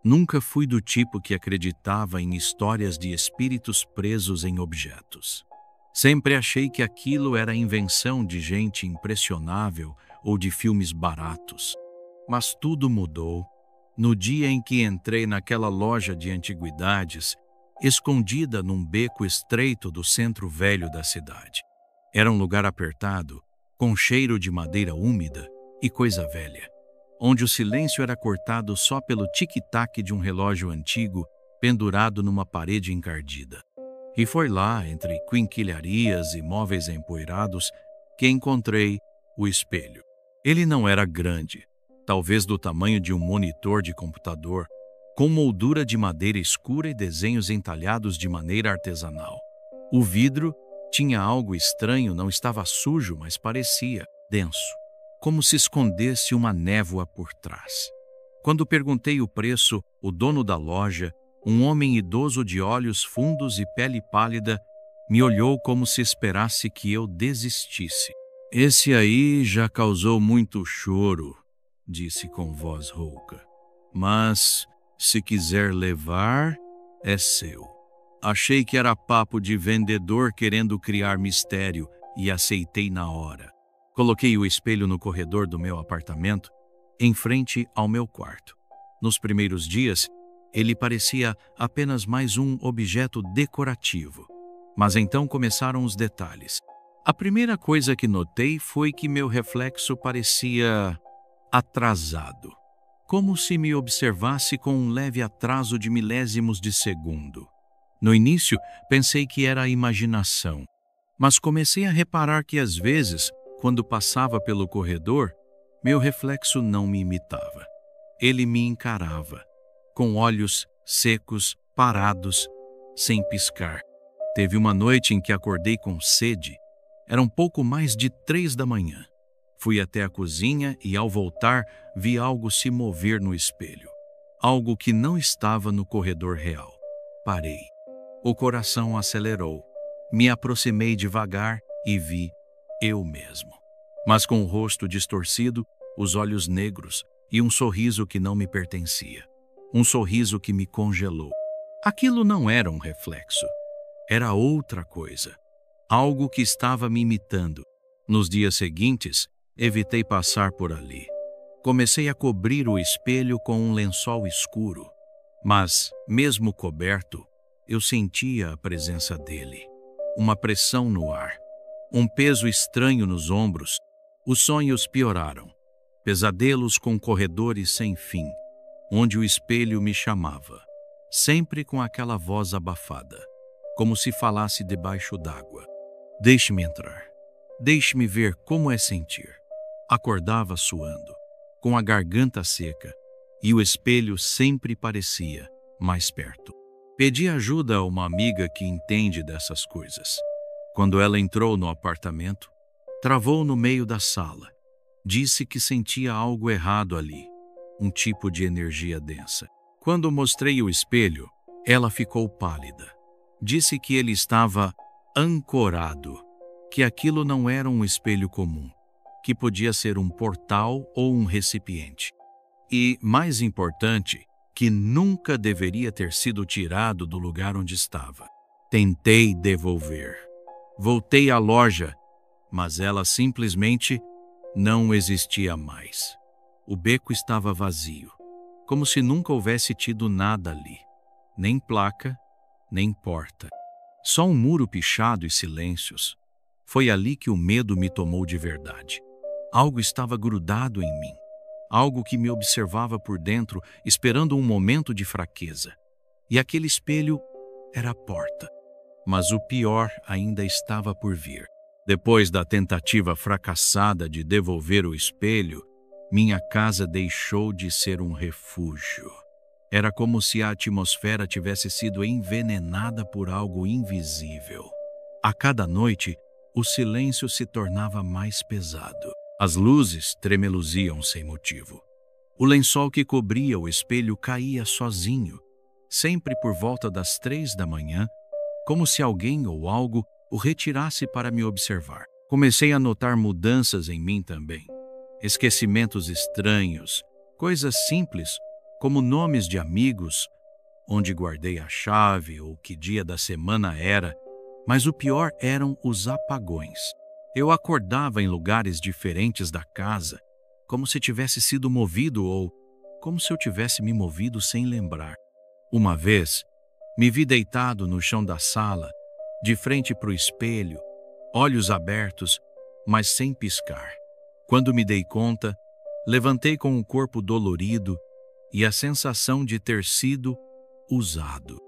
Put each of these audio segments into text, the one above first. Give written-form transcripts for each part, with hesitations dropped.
Nunca fui do tipo que acreditava em histórias de espíritos presos em objetos. Sempre achei que aquilo era invenção de gente impressionável ou de filmes baratos. Mas tudo mudou no dia em que entrei naquela loja de antiguidades, escondida num beco estreito do centro velho da cidade. Era um lugar apertado, com cheiro de madeira úmida e coisa velha, onde o silêncio era cortado só pelo tic-tac de um relógio antigo pendurado numa parede encardida. E foi lá, entre quinquilharias e móveis empoeirados, que encontrei o espelho. Ele não era grande, talvez do tamanho de um monitor de computador, com moldura de madeira escura e desenhos entalhados de maneira artesanal. O vidro tinha algo estranho, não estava sujo, mas parecia denso, como se escondesse uma névoa por trás. Quando perguntei o preço, o dono da loja, um homem idoso de olhos fundos e pele pálida, me olhou como se esperasse que eu desistisse. "Esse aí já causou muito choro", disse com voz rouca. "Mas, se quiser levar, é seu." Achei que era papo de vendedor querendo criar mistério e aceitei na hora. Coloquei o espelho no corredor do meu apartamento, em frente ao meu quarto. Nos primeiros dias, ele parecia apenas mais um objeto decorativo. Mas então começaram os detalhes. A primeira coisa que notei foi que meu reflexo parecia atrasado, como se me observasse com um leve atraso de milésimos de segundo. No início, pensei que era a imaginação, mas comecei a reparar que às vezes, quando passava pelo corredor, meu reflexo não me imitava. Ele me encarava, com olhos secos, parados, sem piscar. Teve uma noite em que acordei com sede. Era um pouco mais de 3 da manhã. Fui até a cozinha e, ao voltar, vi algo se mover no espelho. Algo que não estava no corredor real. Parei. O coração acelerou. Me aproximei devagar e vi eu mesmo. Mas com o rosto distorcido, os olhos negros e um sorriso que não me pertencia. Um sorriso que me congelou. Aquilo não era um reflexo. Era outra coisa. Algo que estava me imitando. Nos dias seguintes, evitei passar por ali. Comecei a cobrir o espelho com um lençol escuro. Mas, mesmo coberto, eu sentia a presença dele. Uma pressão no ar. Um peso estranho nos ombros. Os sonhos pioraram. Pesadelos com corredores sem fim, onde o espelho me chamava, sempre com aquela voz abafada, como se falasse debaixo d'água. "Deixe-me entrar. Deixe-me ver como é sentir." Acordava suando, com a garganta seca, e o espelho sempre parecia mais perto. Pedi ajuda a uma amiga que entende dessas coisas. Quando ela entrou no apartamento, travou no meio da sala. Disse que sentia algo errado ali, um tipo de energia densa. Quando mostrei o espelho, ela ficou pálida. Disse que ele estava ancorado, que aquilo não era um espelho comum, que podia ser um portal ou um recipiente. E, mais importante, que nunca deveria ter sido tirado do lugar onde estava. Tentei devolver. Voltei à loja, mas ela simplesmente não existia mais. O beco estava vazio, como se nunca houvesse tido nada ali. Nem placa, nem porta. Só um muro pichado e silêncios. Foi ali que o medo me tomou de verdade. Algo estava grudado em mim. Algo que me observava por dentro, esperando um momento de fraqueza. E aquele espelho era a porta. Mas o pior ainda estava por vir. Depois da tentativa fracassada de devolver o espelho, minha casa deixou de ser um refúgio. Era como se a atmosfera tivesse sido envenenada por algo invisível. A cada noite, o silêncio se tornava mais pesado. As luzes tremeluziam sem motivo. O lençol que cobria o espelho caía sozinho, sempre por volta das 3 da manhã, como se alguém ou algo o retirasse para me observar. Comecei a notar mudanças em mim também. Esquecimentos estranhos, coisas simples, como nomes de amigos, onde guardei a chave ou que dia da semana era, mas o pior eram os apagões. Eu acordava em lugares diferentes da casa, como se tivesse sido movido ou como se eu tivesse me movido sem lembrar. Uma vez, me vi deitado no chão da sala, de frente para o espelho, olhos abertos, mas sem piscar. Quando me dei conta, levantei com o corpo dolorido e a sensação de ter sido usado.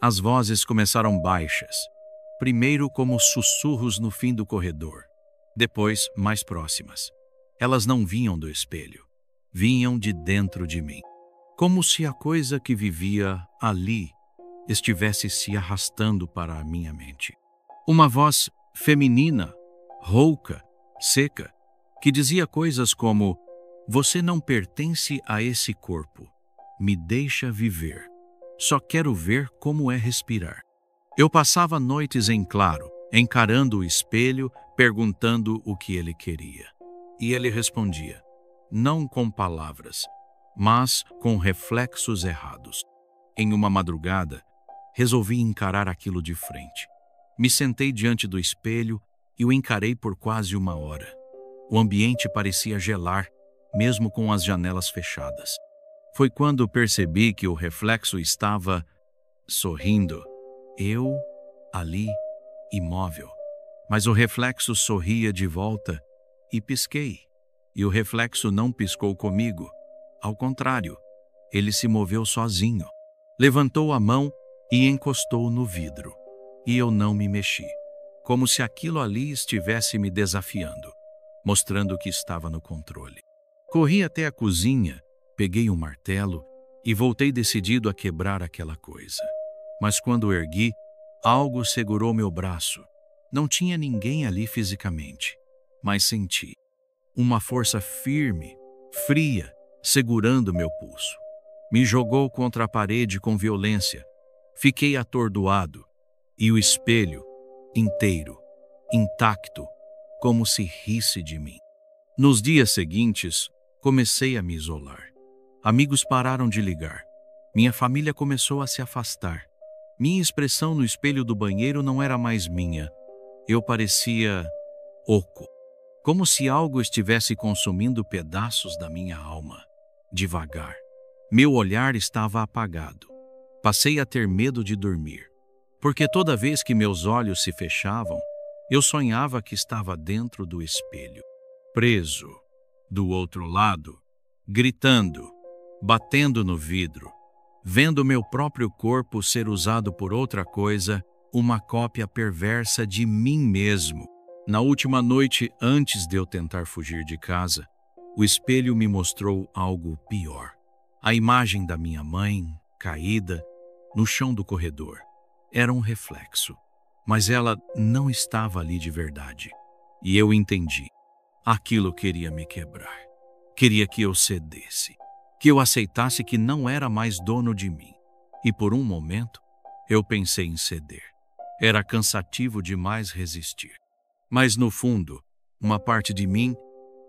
As vozes começaram baixas, primeiro como sussurros no fim do corredor, depois mais próximas. Elas não vinham do espelho, vinham de dentro de mim, como se a coisa que vivia ali estivesse se arrastando para a minha mente. Uma voz feminina, rouca, seca, que dizia coisas como: "Você não pertence a esse corpo. Me deixa viver. Só quero ver como é respirar." Eu passava noites em claro, encarando o espelho, perguntando o que ele queria. E ele respondia, não com palavras, mas com reflexos errados. Em uma madrugada, resolvi encarar aquilo de frente. Me sentei diante do espelho e o encarei por quase 1 hora. O ambiente parecia gelar, mesmo com as janelas fechadas. Foi quando percebi que o reflexo estava sorrindo. Eu, ali, imóvel. Mas o reflexo sorria de volta e pisquei. E o reflexo não piscou comigo. Ao contrário, ele se moveu sozinho. Levantou a mão e encostou no vidro. E eu não me mexi, como se aquilo ali estivesse me desafiando, mostrando que estava no controle. Corri até a cozinha, peguei um martelo e voltei decidido a quebrar aquela coisa. Mas quando ergui, algo segurou meu braço. Não tinha ninguém ali fisicamente, mas senti uma força firme, fria, segurando meu pulso. Me jogou contra a parede com violência. Fiquei atordoado e o espelho, inteiro, intacto, como se risse de mim. Nos dias seguintes, comecei a me isolar. Amigos pararam de ligar. Minha família começou a se afastar. Minha expressão no espelho do banheiro não era mais minha. Eu parecia oco, como se algo estivesse consumindo pedaços da minha alma. Devagar. Meu olhar estava apagado. Passei a ter medo de dormir, porque toda vez que meus olhos se fechavam, eu sonhava que estava dentro do espelho, preso, do outro lado, gritando, batendo no vidro, vendo meu próprio corpo ser usado por outra coisa, uma cópia perversa de mim mesmo. Na última noite, antes de eu tentar fugir de casa, o espelho me mostrou algo pior. A imagem da minha mãe, caída, no chão do corredor. Era um reflexo, mas ela não estava ali de verdade. E eu entendi. Aquilo queria me quebrar. Queria que eu cedesse, que eu aceitasse que não era mais dono de mim. E por um momento, eu pensei em ceder. Era cansativo demais resistir. Mas no fundo, uma parte de mim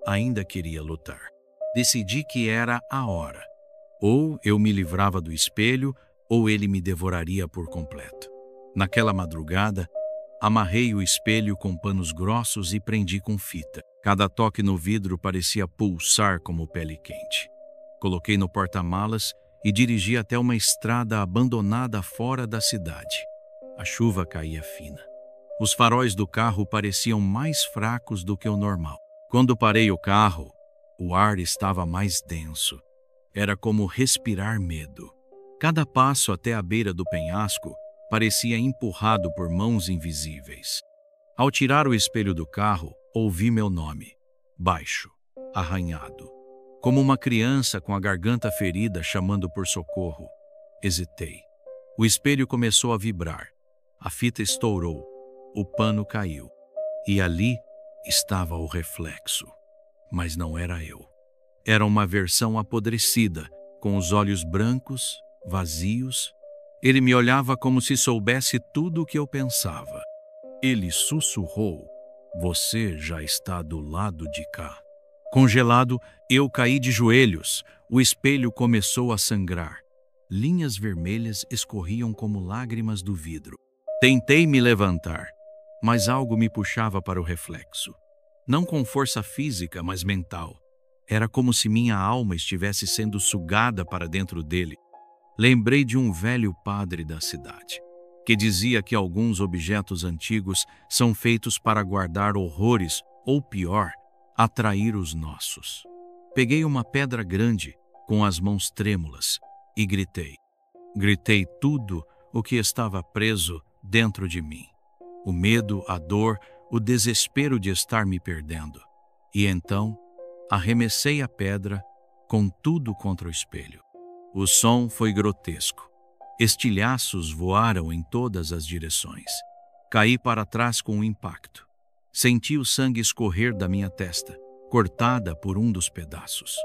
ainda queria lutar. Decidi que era a hora. Ou eu me livrava do espelho, ou ele me devoraria por completo. Naquela madrugada, amarrei o espelho com panos grossos e prendi com fita. Cada toque no vidro parecia pulsar como pele quente. Coloquei no porta-malas e dirigi até uma estrada abandonada fora da cidade. A chuva caía fina. Os faróis do carro pareciam mais fracos do que o normal. Quando parei o carro, o ar estava mais denso. Era como respirar medo. Cada passo até a beira do penhasco parecia empurrado por mãos invisíveis. Ao tirar o espelho do carro, ouvi meu nome, baixo, arranhado, como uma criança com a garganta ferida chamando por socorro. Hesitei. O espelho começou a vibrar. A fita estourou. O pano caiu. E ali estava o reflexo. Mas não era eu. Era uma versão apodrecida, com os olhos brancos, vazios. Ele me olhava como se soubesse tudo o que eu pensava. Ele sussurrou: "Você já está do lado de cá." Congelado, eu caí de joelhos, O espelho começou a sangrar. Linhas vermelhas escorriam como lágrimas do vidro. Tentei me levantar, mas algo me puxava para o reflexo. Não com força física, mas mental. Era como se minha alma estivesse sendo sugada para dentro dele. Lembrei de um velho padre da cidade, que dizia que alguns objetos antigos são feitos para guardar horrores, ou pior, atrair os nossos. Peguei uma pedra grande, com as mãos trêmulas, e gritei. Gritei tudo o que estava preso dentro de mim. O medo, a dor, o desespero de estar me perdendo. E então, arremessei a pedra com tudo contra o espelho. O som foi grotesco. Estilhaços voaram em todas as direções. Caí para trás com um impacto. Senti o sangue escorrer da minha testa, cortada por um dos pedaços.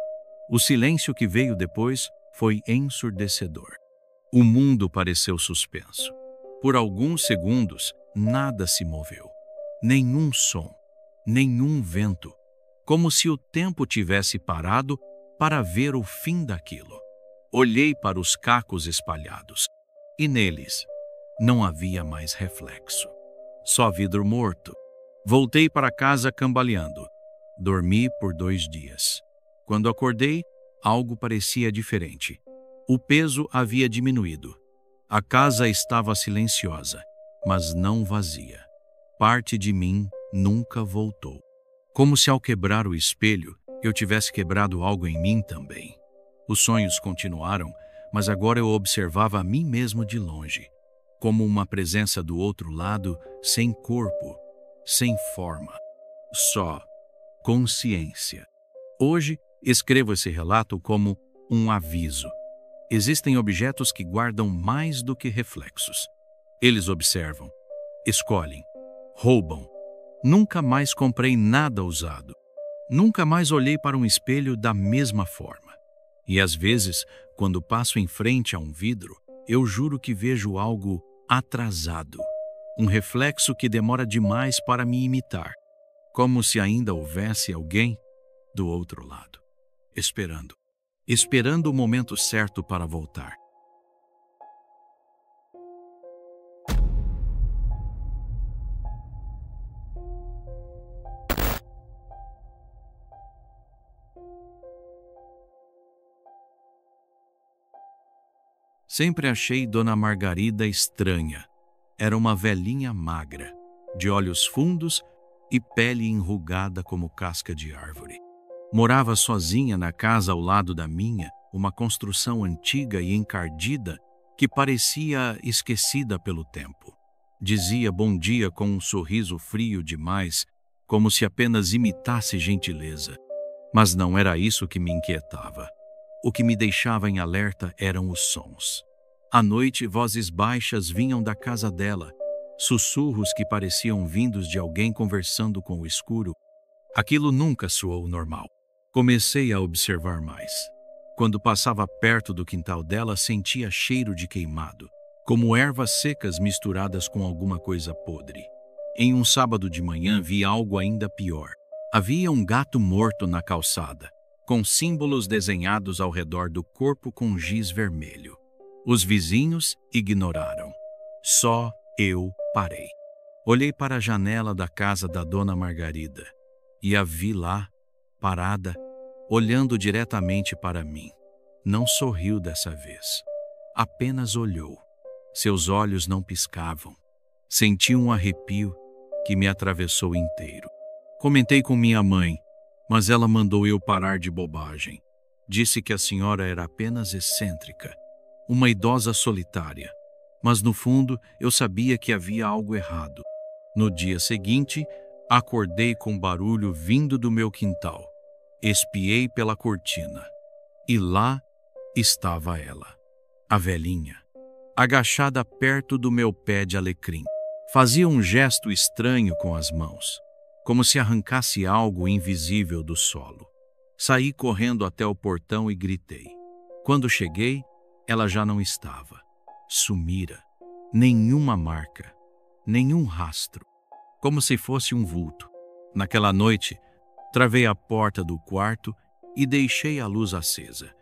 O silêncio que veio depois foi ensurdecedor. O mundo pareceu suspenso. Por alguns segundos, nada se moveu. Nenhum som, nenhum vento. Como se o tempo tivesse parado para ver o fim daquilo. Olhei para os cacos espalhados, e neles não havia mais reflexo. Só vidro morto. Voltei para casa cambaleando. Dormi por 2 dias. Quando acordei, algo parecia diferente. O peso havia diminuído. A casa estava silenciosa, mas não vazia. Parte de mim nunca voltou. Como se ao quebrar o espelho, eu tivesse quebrado algo em mim também. Os sonhos continuaram, mas agora eu observava a mim mesmo de longe, como uma presença do outro lado, sem corpo, sem forma, só consciência. Hoje, escrevo esse relato como um aviso. Existem objetos que guardam mais do que reflexos. Eles observam, escolhem, roubam. Nunca mais comprei nada usado. Nunca mais olhei para um espelho da mesma forma. E às vezes, quando passo em frente a um vidro, eu juro que vejo algo atrasado. Um reflexo que demora demais para me imitar. Como se ainda houvesse alguém do outro lado, esperando. Esperando o momento certo para voltar. Sempre achei Dona Margarida estranha. Era uma velhinha magra, de olhos fundos e pele enrugada como casca de árvore. Morava sozinha na casa ao lado da minha, uma construção antiga e encardida que parecia esquecida pelo tempo. Dizia bom dia com um sorriso frio demais, como se apenas imitasse gentileza. Mas não era isso que me inquietava. O que me deixava em alerta eram os sons. À noite, vozes baixas vinham da casa dela, sussurros que pareciam vindos de alguém conversando com o escuro. Aquilo nunca soou normal. Comecei a observar mais. Quando passava perto do quintal dela, sentia cheiro de queimado, como ervas secas misturadas com alguma coisa podre. Em um sábado de manhã, vi algo ainda pior. Havia um gato morto na calçada, com símbolos desenhados ao redor do corpo com giz vermelho. Os vizinhos ignoraram. Só eu parei. Olhei para a janela da casa da Dona Margarida e a vi lá, parada, olhando diretamente para mim. Não sorriu dessa vez. Apenas olhou. Seus olhos não piscavam. Senti um arrepio que me atravessou inteiro. Comentei com minha mãe, mas ela mandou eu parar de bobagem. Disse que a senhora era apenas excêntrica, uma idosa solitária. Mas no fundo eu sabia que havia algo errado. No dia seguinte, acordei com barulho vindo do meu quintal. Espiei pela cortina. E lá estava ela, a velhinha, agachada perto do meu pé de alecrim. Fazia um gesto estranho com as mãos, como se arrancasse algo invisível do solo. Saí correndo até o portão e gritei. Quando cheguei, ela já não estava. Sumira. Nenhuma marca, nenhum rastro, como se fosse um vulto. Naquela noite, travei a porta do quarto e deixei a luz acesa.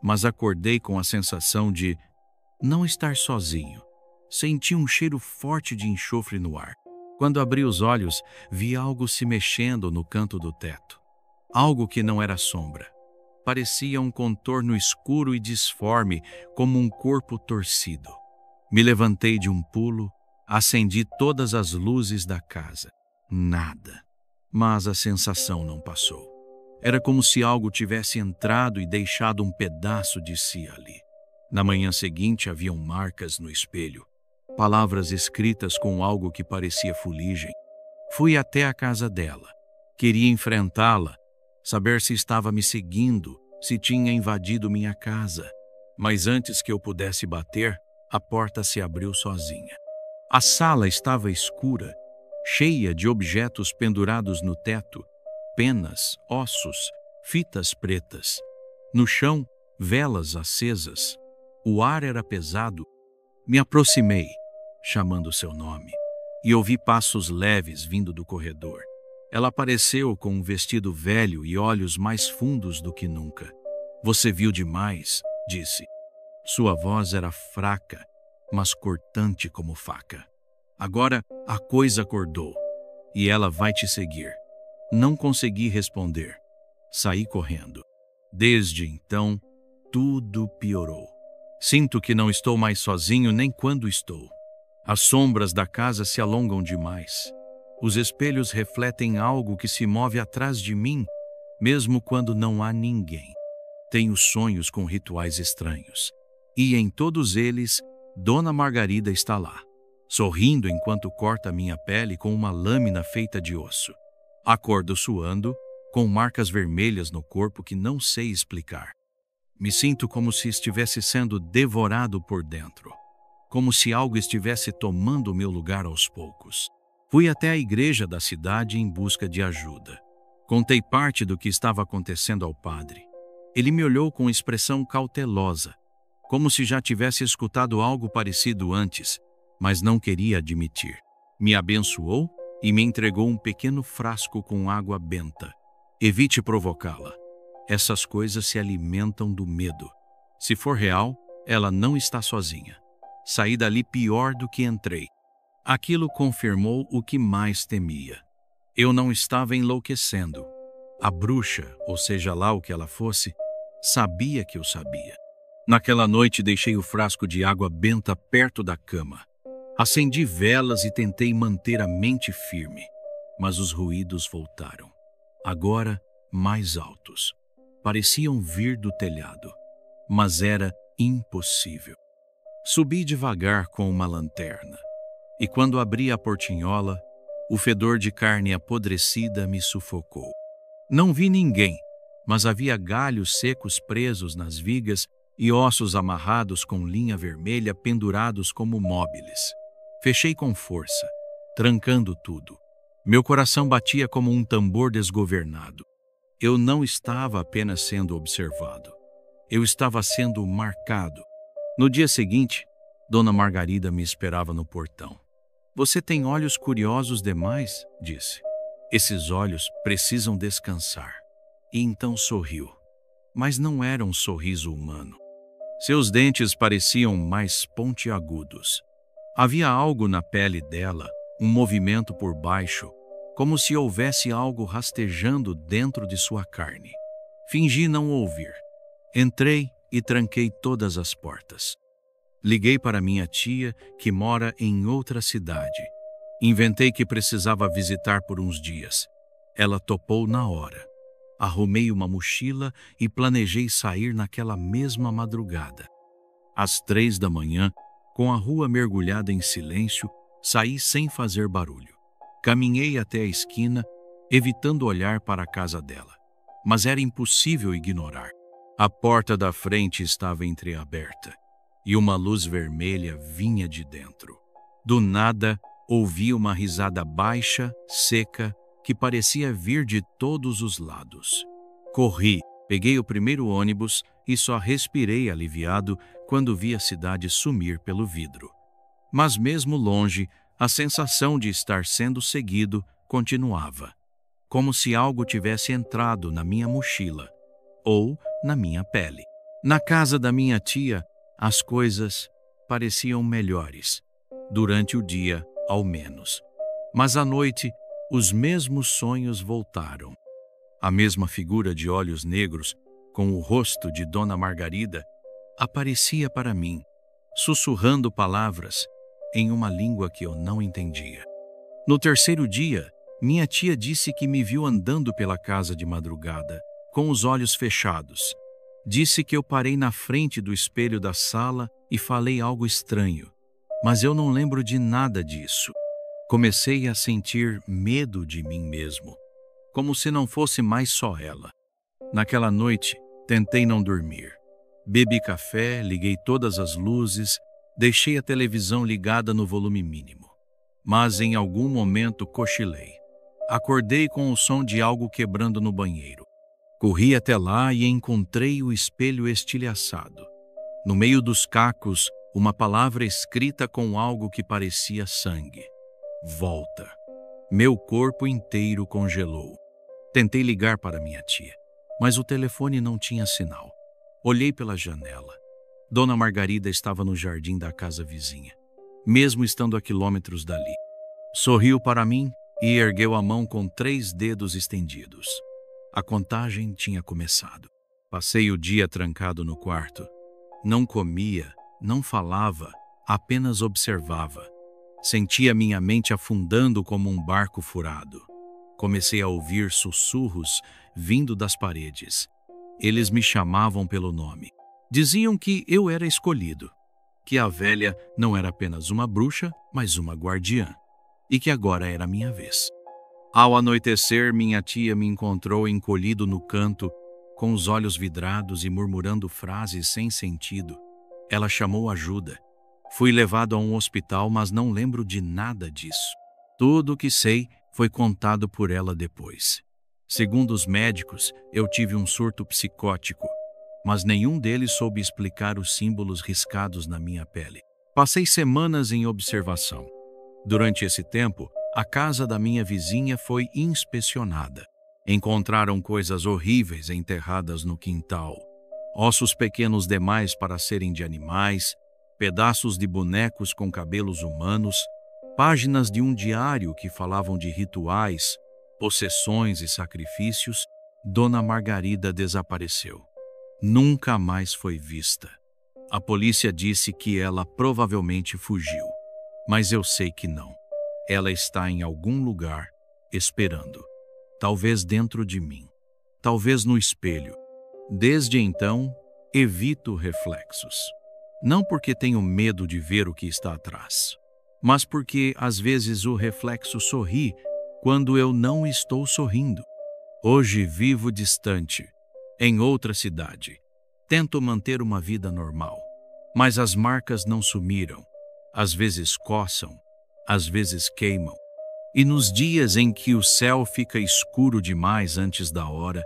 mas acordei com a sensação de não estar sozinho. Senti um cheiro forte de enxofre no ar. Quando abri os olhos, vi algo se mexendo no canto do teto. Algo que não era sombra. Parecia um contorno escuro e disforme, como um corpo torcido. Me levantei de um pulo, acendi todas as luzes da casa. Nada. Mas a sensação não passou. Era como se algo tivesse entrado e deixado um pedaço de si ali. Na manhã seguinte haviam marcas no espelho, palavras escritas com algo que parecia fuligem. Fui até a casa dela. Queria enfrentá-la, saber se estava me seguindo, se tinha invadido minha casa. Mas antes que eu pudesse bater, a porta se abriu sozinha. A sala estava escura, cheia de objetos pendurados no teto, penas, ossos, fitas pretas. No chão, velas acesas. O ar era pesado. Me aproximei, chamando seu nome, e ouvi passos leves vindo do corredor. Ela apareceu com um vestido velho e olhos mais fundos do que nunca. Você viu demais, disse. Sua voz era fraca, mas cortante como faca. Agora a coisa acordou, e ela vai te seguir. Não consegui responder. Saí correndo. Desde então, tudo piorou. Sinto que não estou mais sozinho nem quando estou. As sombras da casa se alongam demais. Os espelhos refletem algo que se move atrás de mim, mesmo quando não há ninguém. Tenho sonhos com rituais estranhos. E em todos eles, Dona Margarida está lá, sorrindo enquanto corta minha pele com uma lâmina feita de osso. Acordo suando, com marcas vermelhas no corpo que não sei explicar. Me sinto como se estivesse sendo devorado por dentro, como se algo estivesse tomando meu lugar aos poucos. Fui até a igreja da cidade em busca de ajuda. Contei parte do que estava acontecendo ao padre. Ele me olhou com expressão cautelosa, como se já tivesse escutado algo parecido antes, mas não queria admitir. Me abençoou e me entregou um pequeno frasco com água benta. Evite provocá-la. Essas coisas se alimentam do medo. Se for real, ela não está sozinha. Saí dali pior do que entrei. Aquilo confirmou o que mais temia. Eu não estava enlouquecendo. A bruxa, ou seja lá o que ela fosse, sabia que eu sabia. Naquela noite deixei o frasco de água benta perto da cama. Acendi velas e tentei manter a mente firme, mas os ruídos voltaram. Agora, mais altos. Pareciam vir do telhado, mas era impossível. Subi devagar com uma lanterna, e quando abri a portinhola, o fedor de carne apodrecida me sufocou. Não vi ninguém, mas havia galhos secos presos nas vigas e ossos amarrados com linha vermelha pendurados como móveis. Fechei com força, trancando tudo. Meu coração batia como um tambor desgovernado. Eu não estava apenas sendo observado. Eu estava sendo marcado. No dia seguinte, Dona Margarida me esperava no portão. Você tem olhos curiosos demais, disse. Esses olhos precisam descansar. E então sorriu. Mas não era um sorriso humano. Seus dentes pareciam mais pontiagudos. Havia algo na pele dela, um movimento por baixo, como se houvesse algo rastejando dentro de sua carne. Fingi não ouvir. Entrei e tranquei todas as portas. Liguei para minha tia, que mora em outra cidade. Inventei que precisava visitar por uns dias. Ela topou na hora. Arrumei uma mochila e planejei sair naquela mesma madrugada. Às 3 da manhã, com a rua mergulhada em silêncio, saí sem fazer barulho. Caminhei até a esquina, evitando olhar para a casa dela. Mas era impossível ignorar. A porta da frente estava entreaberta, e uma luz vermelha vinha de dentro. Do nada, ouvi uma risada baixa, seca, que parecia vir de todos os lados. Corri, peguei o primeiro ônibus e só respirei aliviado quando vi a cidade sumir pelo vidro. Mas mesmo longe, a sensação de estar sendo seguido continuava, como se algo tivesse entrado na minha mochila ou na minha pele. Na casa da minha tia, as coisas pareciam melhores, durante o dia, ao menos. Mas à noite, os mesmos sonhos voltaram. A mesma figura de olhos negros, com o rosto de Dona Margarida, aparecia para mim, sussurrando palavras em uma língua que eu não entendia. No terceiro dia, minha tia disse que me viu andando pela casa de madrugada, com os olhos fechados. Disse que eu parei na frente do espelho da sala e falei algo estranho, mas eu não lembro de nada disso. Comecei a sentir medo de mim mesmo, como se não fosse mais só ela. Naquela noite, tentei não dormir. Bebi café, liguei todas as luzes, deixei a televisão ligada no volume mínimo. Mas em algum momento cochilei. Acordei com o som de algo quebrando no banheiro. Corri até lá e encontrei o espelho estilhaçado. No meio dos cacos, uma palavra escrita com algo que parecia sangue. Volta. Meu corpo inteiro congelou. Tentei ligar para minha tia, mas o telefone não tinha sinal. Olhei pela janela. Dona Margarida estava no jardim da casa vizinha, mesmo estando a quilômetros dali. Sorriu para mim e ergueu a mão com 3 dedos estendidos. A contagem tinha começado. Passei o dia trancado no quarto. Não comia, não falava, apenas observava. Sentia minha mente afundando como um barco furado. Comecei a ouvir sussurros vindo das paredes. Eles me chamavam pelo nome. Diziam que eu era escolhido, que a velha não era apenas uma bruxa, mas uma guardiã, e que agora era minha vez. Ao anoitecer, minha tia me encontrou encolhido no canto, com os olhos vidrados e murmurando frases sem sentido. Ela chamou ajuda. Fui levado a um hospital, mas não lembro de nada disso. Tudo o que sei foi contado por ela depois. Segundo os médicos, eu tive um surto psicótico, mas nenhum deles soube explicar os símbolos riscados na minha pele. Passei semanas em observação. Durante esse tempo, a casa da minha vizinha foi inspecionada. Encontraram coisas horríveis enterradas no quintal. Ossos pequenos demais para serem de animais, pedaços de bonecos com cabelos humanos, páginas de um diário que falavam de rituais, possessões e sacrifícios. Dona Margarida desapareceu. Nunca mais foi vista. A polícia disse que ela provavelmente fugiu, mas eu sei que não. Ela está em algum lugar, esperando. Talvez dentro de mim, talvez no espelho. Desde então, evito reflexos. Não porque tenho medo de ver o que está atrás, mas porque às vezes o reflexo sorri quando eu não estou sorrindo. Hoje vivo distante, em outra cidade. Tento manter uma vida normal, mas as marcas não sumiram. Às vezes coçam, às vezes queimam. E nos dias em que o céu fica escuro demais antes da hora,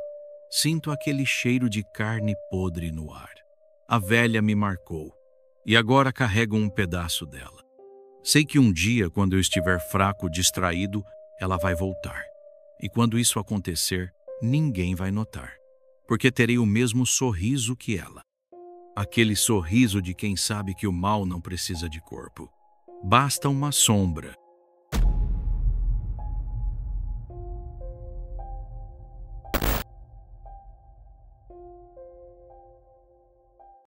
sinto aquele cheiro de carne podre no ar. A velha me marcou, e agora carrego um pedaço dela. Sei que um dia, quando eu estiver fraco, distraído, ela vai voltar. E quando isso acontecer, ninguém vai notar, porque terei o mesmo sorriso que ela. Aquele sorriso de quem sabe que o mal não precisa de corpo. Basta uma sombra,